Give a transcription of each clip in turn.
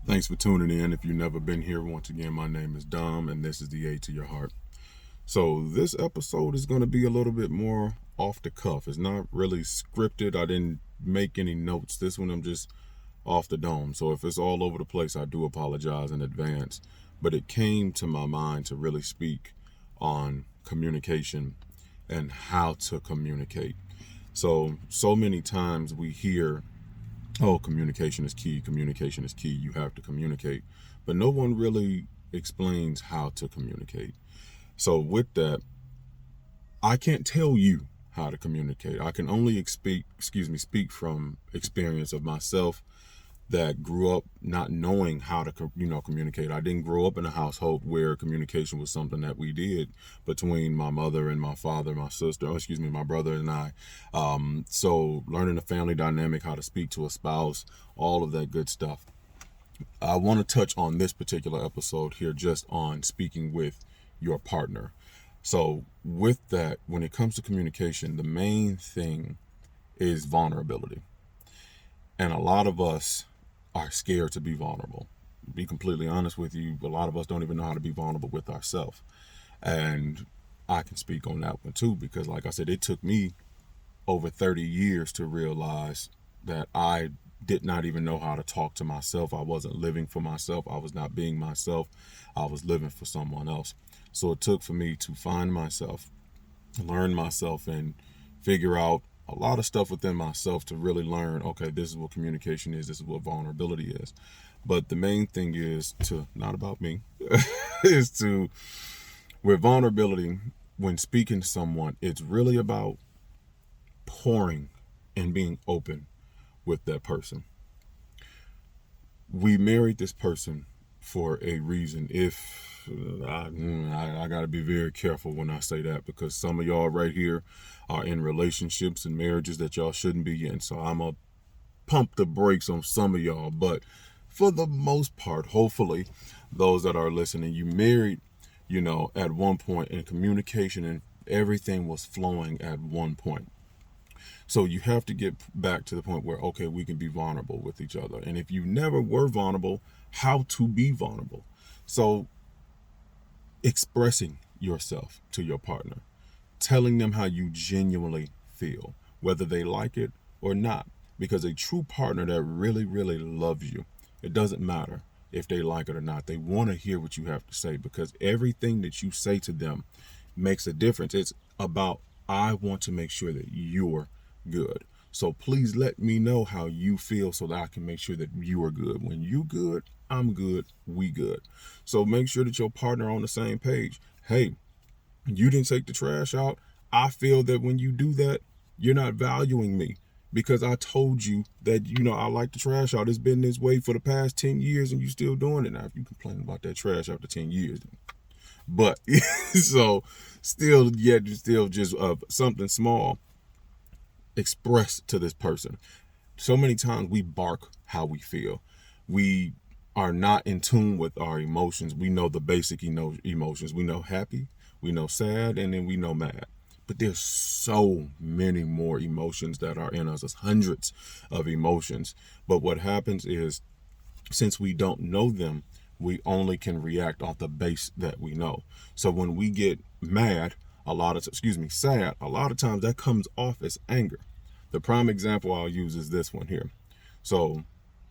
Thanks for tuning in. If you've never been here, once again, my name is Dom, and this is the A to Your Heart. So, this episode is going to be a little bit more off the cuff. It's not really scripted. I didn't make any notes. This one, I'm just off the dome. So, if it's all over the place, I do apologize in advance. But it came to my mind to really speak on communication and how to communicate. So many times we hear, oh, communication is key, communication is key, you have to communicate. But no one really explains how to communicate. So with that, I can't tell you how to communicate. I can only speak from experience of myself that grew up not knowing how to communicate. I didn't grow up in a household where communication was something that we did between my mother and my father, my sister, my brother and I. So learning the family dynamic, how to speak to a spouse, all of that good stuff. I want to touch on this particular episode here just on speaking with your partner. So with that, when it comes to communication, the main thing is vulnerability. And a lot of us are scared to be vulnerable. To be completely honest with you, a lot of us don't even know how to be vulnerable with ourselves. And I can speak on that one too, because like I said, it took me over 30 years to realize that I did not even know how to talk to myself. I wasn't living for myself. I was not being myself. I was living for someone else. So it took for me to find myself, learn myself, and figure out a lot of stuff within myself to really learn, okay, this is what communication is, this is what vulnerability is. But the main thing is to, not about me, is to, with vulnerability, when speaking to someone, it's really about pouring and being open with that person. We married this person for a reason. If I got to be very careful when I say that, because some of y'all right here are in relationships and marriages that y'all shouldn't be in. So I'm going to pump the brakes on some of y'all. But for the most part, hopefully, those that are listening, you married, at one point, in communication and everything was flowing at one point. So you have to get back to the point where, okay, we can be vulnerable with each other. And if you never were vulnerable, how to be vulnerable. So expressing yourself to your partner, telling them how you genuinely feel, whether they like it or not. Because a true partner that really, really loves you, it doesn't matter if they like it or not. They want to hear what you have to say, because everything that you say to them makes a difference. It's about, I want to make sure that you're good. So please let me know how you feel so that I can make sure that you are good. When you good, I'm good, we good. So make sure that your partner on the same page. Hey, you didn't take the trash out. I feel that when you do that, you're not valuing me, because I told you that, I like the trash out. It's been this way for the past 10 years and you still doing it. Now, if you complain about that trash after 10 years, but so still just something small, express to this person. So many times we bark how we feel. We are not in tune with our emotions. We know the basic emotions. We know happy, we know sad, and then we know mad. But there's so many more emotions that are in us. There's hundreds of emotions. But what happens is, since we don't know them, we only can react off the base that we know. So when we get sad, a lot of times that comes off as anger. The prime example I'll use is this one here. So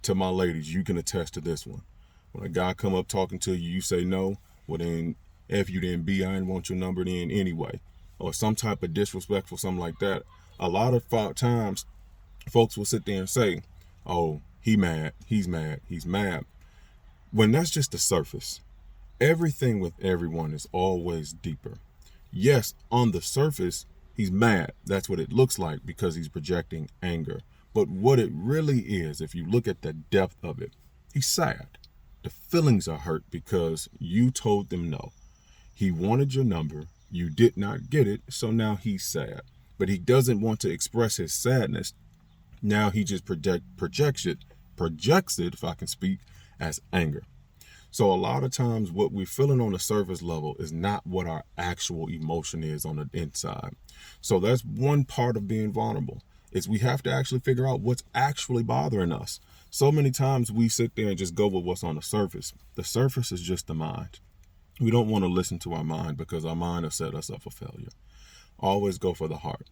to my ladies, you can attest to this one. When a guy come up talking to you, you say no, well then, F you then B, I didn't want your number then anyway. Or some type of disrespectful, something like that. A lot of times, folks will sit there and say, oh, he's mad, he's mad. When that's just the surface. Everything with everyone is always deeper. Yes, on the surface, he's mad. That's what it looks like, because he's projecting anger. But what it really is, if you look at the depth of it, he's sad. The feelings are hurt because you told them no. He wanted your number. You did not get it. So now he's sad. But he doesn't want to express his sadness. Now he just projects it, if I can speak, as anger. So a lot of times what we're feeling on the surface level is not what our actual emotion is on the inside. So that's one part of being vulnerable, is we have to actually figure out what's actually bothering us. So many times we sit there and just go with what's on the surface. The surface is just the mind. We don't want to listen to our mind because our mind will set us up for failure. Always go for the heart.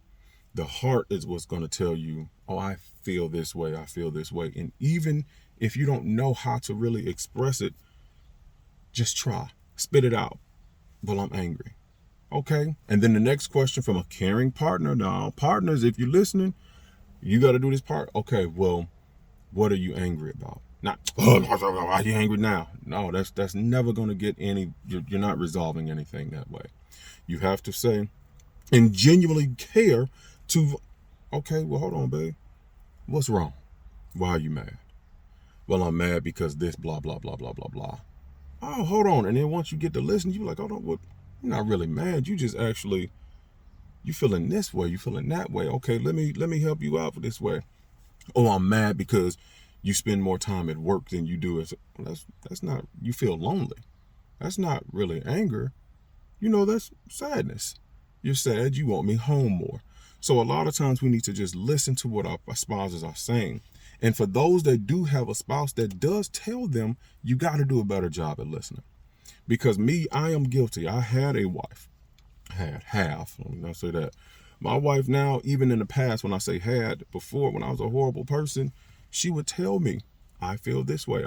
The heart is what's going to tell you, oh, I feel this way, I feel this way. And even if you don't know how to really express it, just try. Spit it out. Well, I'm angry. Okay. And then the next question from a caring partner. Now, partners, if you're listening, you got to do this part. Okay, well, what are you angry about? Not, oh, why are you angry now? No, that's never going to get any, you're not resolving anything that way. You have to say and genuinely care to, okay, well, hold on, babe. What's wrong? Why are you mad? Well, I'm mad because this, blah, blah, blah, blah, blah, blah. Oh, hold on. And then once you get to listen, you're like, hold on, what? You're not really mad. You just actually, you feeling this way, you feeling that way. Okay, let me help you out for this way. Oh, I'm mad because you spend more time at work than you do as, that's not, you feel lonely. That's not really anger. That's sadness. You're sad, you want me home more. So a lot of times we need to just listen to what our spouses are saying. And for those that do have a spouse that does tell them, you got to do a better job at listening. Because me, I am guilty. I had a wife. Let me not say that. My wife now, even in the past, when I say had, before, when I was a horrible person, she would tell me, I feel this way,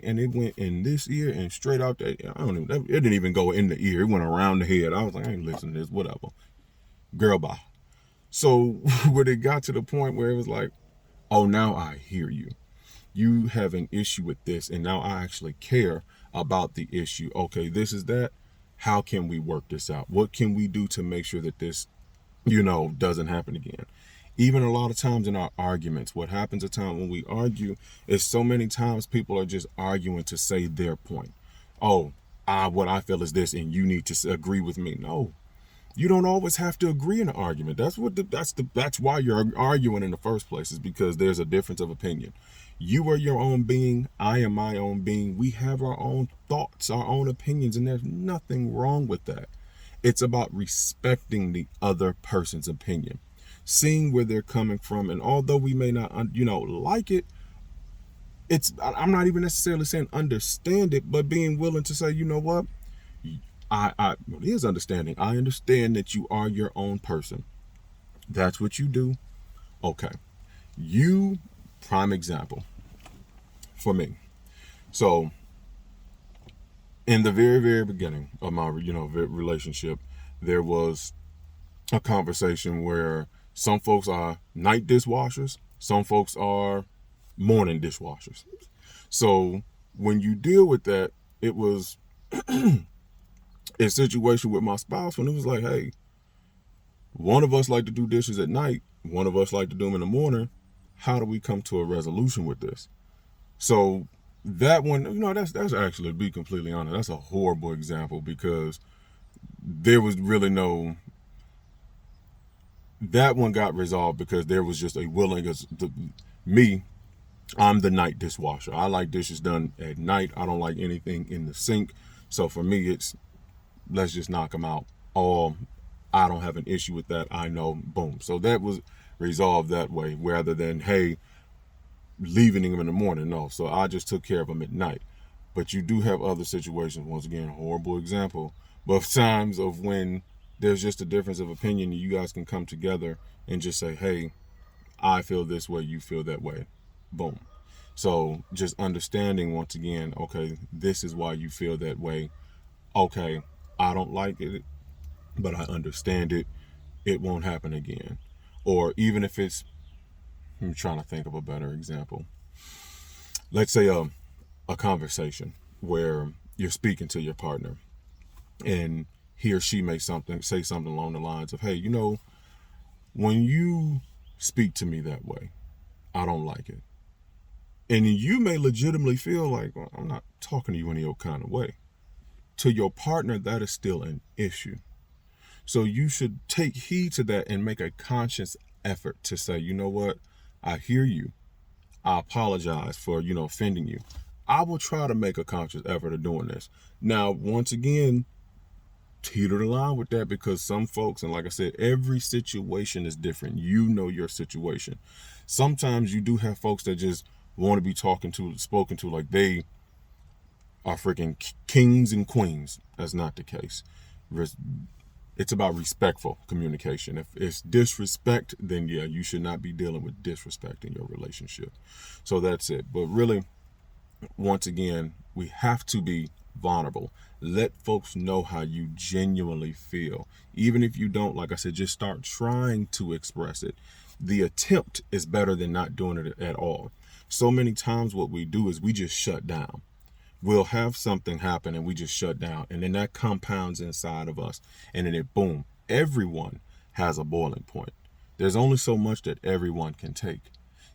and it went in this ear and straight out that, it didn't even go in the ear, it went around the head. I was like, I ain't listening to this, whatever. Girl, bye. So when it got to the point where it was like, oh, now I hear you. You have an issue with this, and now I actually care about the issue. Okay, this is that. How can we work this out? What can we do to make sure that this, doesn't happen again? Even a lot of times in our arguments, what happens at time when we argue is so many times people are just arguing to say their point. Oh, what I feel is this, and you need to agree with me. No, you don't always have to agree in an argument. That's why you're arguing in the first place, is because there's a difference of opinion. You are your own being. I am my own being. We have our own thoughts, our own opinions, and there's nothing wrong with that. It's about respecting the other person's opinion, seeing where they're coming from. And although we may not, like it, I'm not even necessarily saying understand it, but being willing to say, you know what? It is understanding. I understand that you are your own person. That's what you do. Okay. Prime example for me. So in the very, very beginning of my, relationship, there was a conversation where some folks are night dishwashers, some folks are morning dishwashers. So when you deal with that, it was a situation with my spouse when it was like, hey, one of us like to do dishes at night, one of us like to do them in the morning. How do we come to a resolution with this? So that one, that's actually, to be completely honest, that's a horrible example, because there was really that one got resolved because there was just a willingness me. I'm the night dishwasher. I like dishes done at night. I don't like anything in the sink. So for me, it's, let's just knock them out. I don't have an issue with that. I know, boom. So that was resolved that way, rather than, hey, leaving them in the morning. No, so I just took care of them at night. But you do have other situations, once again, horrible example, but times of when there's just a difference of opinion, you guys can come together and just say, hey, I feel this way, you feel that way. Boom. So just understanding, once again, okay, this is why you feel that way. Okay, I don't like it, but I understand it. It won't happen again. Or even if it's, I'm trying to think of a better example. Let's say a conversation where you're speaking to your partner and he or she may say something along the lines of, hey, when you speak to me that way, I don't like it. And you may legitimately feel like, well, I'm not talking to you any old kind of way. To your partner, that is still an issue. So you should take heed to that and make a conscious effort to say, you know what? I hear you. I apologize for, offending you. I will try to make a conscious effort of doing this. Now, once again, teeter the line with that, because some folks, and like I said, every situation is different. You know your situation. Sometimes you do have folks that just want to be spoken to like they are freaking kings and queens. That's not the case. It's about respectful communication. If it's disrespect, then yeah, you should not be dealing with disrespect in your relationship. So that's it. But really, once again, we have to be vulnerable. Let folks know how you genuinely feel. Even if you don't, like I said, just start trying to express it. The attempt is better than not doing it at all. So many times what we do is we just shut down. We'll have something happen and we just shut down, and then that compounds inside of us, and then it boom, everyone has a boiling point. There's only so much that everyone can take.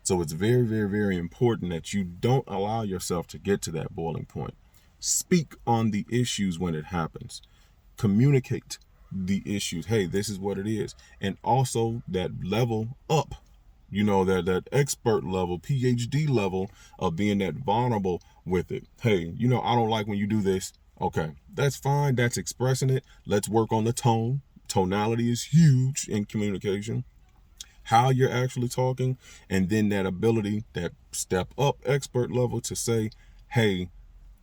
So it's very, very, very important that you don't allow yourself to get to that boiling point. Speak on the issues when it happens. Communicate the issues. Hey, this is what it is. And also that level up, that expert level, PhD level of being that vulnerable with it. Hey, I don't like when you do this. Okay, that's fine. That's expressing it. Let's work on the tone. Tonality is huge in communication. How you're actually talking, and then that ability, that step up expert level to say, hey,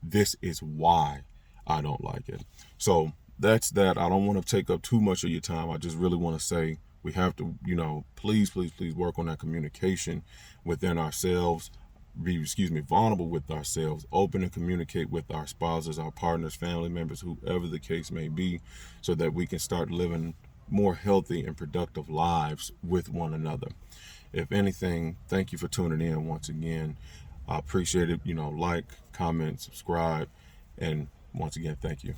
this is why I don't like it. So that's that. I don't want to take up too much of your time. I just really want to say we have to, please, please, please work on that communication within ourselves. Be vulnerable with ourselves, open and communicate with our spouses, our partners, family members, whoever the case may be, so that we can start living more healthy and productive lives with one another. If anything, thank you for tuning in once again. I appreciate it. Like, comment, subscribe, and once again, thank you.